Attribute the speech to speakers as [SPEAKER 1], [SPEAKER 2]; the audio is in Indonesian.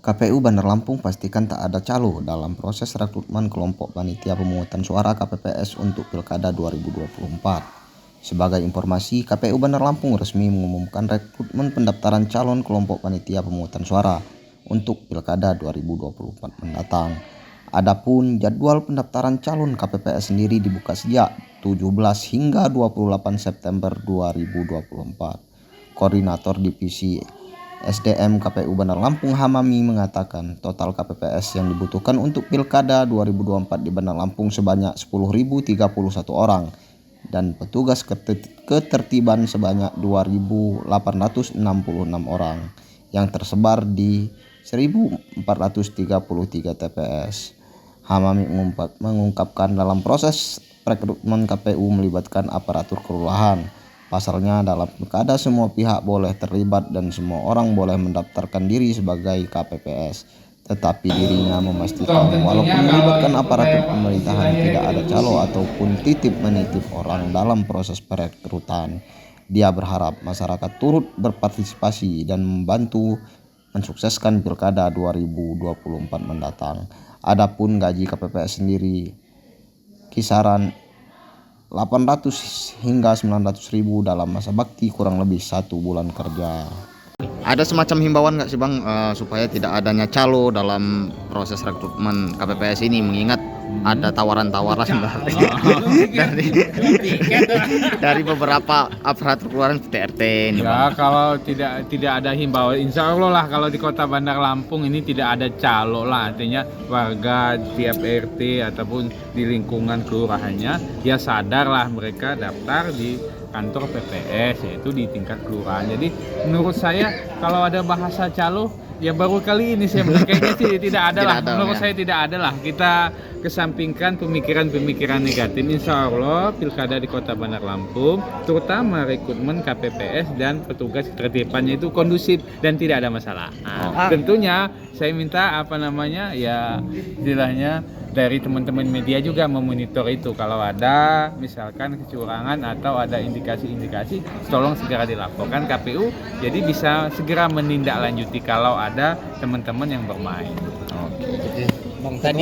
[SPEAKER 1] KPU Bandar Lampung pastikan tak ada calo dalam proses rekrutmen kelompok panitia pemungutan suara KPPS untuk Pilkada 2024. Sebagai informasi, KPU Bandar Lampung resmi mengumumkan rekrutmen pendaftaran calon kelompok panitia pemungutan suara untuk Pilkada 2024 mendatang. Adapun jadwal pendaftaran calon KPPS sendiri dibuka sejak 17 hingga 28 September 2024. Koordinator Divisi SDM KPU Bandar Lampung Hamami mengatakan total KPPS yang dibutuhkan untuk Pilkada 2024 di Bandar Lampung sebanyak 10.031 orang dan petugas ketertiban sebanyak 2.866 orang yang tersebar di 1.433 TPS. Hamami mengungkapkan dalam proses rekrutmen KPU melibatkan aparatur kelurahan. Pasalnya dalam pilkada semua pihak boleh terlibat dan semua orang boleh mendaftarkan diri sebagai KPPS. Tetapi dirinya memastikan walaupun melibatkan aparatur pemerintahan tidak ada calo ataupun titip menitip orang dalam proses perekrutan. Dia berharap masyarakat turut berpartisipasi dan membantu mensukseskan Pilkada 2024 mendatang. Adapun gaji KPPS sendiri kisaran 800 hingga 900 ribu dalam masa bakti kurang lebih 1 bulan kerja. Ada semacam himbauan nggak sih Bang supaya tidak adanya calo dalam proses rekrutmen KPPS ini, mengingat ada tawaran-tawaran dari beberapa aparatur kelurahan seperti RT ini,
[SPEAKER 2] ya,
[SPEAKER 1] Bang.
[SPEAKER 2] kalau tidak ada himbauan, insya Allah lah kalau di Kota Bandar Lampung ini tidak ada calo lah, artinya warga tiap RT ataupun di lingkungan kelurahannya ya sadar lah mereka daftar di kantor PPS, yaitu di tingkat kelurahan. Jadi menurut saya kalau ada bahasa calo ya baru kali ini saya kayaknya sih tidak ada lah. Menurut saya tidak ada lah. Kita kesampingkan pemikiran-pemikiran negatif. Insya Allah pilkada di Kota Bandar Lampung, terutama rekrutmen KPPS dan petugas ketertibannya itu kondusif dan tidak ada masalah. Nah, tentunya saya minta ya istilahnya dari teman-teman media juga memonitor itu. Kalau ada misalkan kecurangan atau ada indikasi-indikasi, tolong segera dilaporkan KPU, jadi bisa segera menindaklanjuti kalau ada teman-teman yang bermain.
[SPEAKER 1] Oke.
[SPEAKER 3] Bang, tadi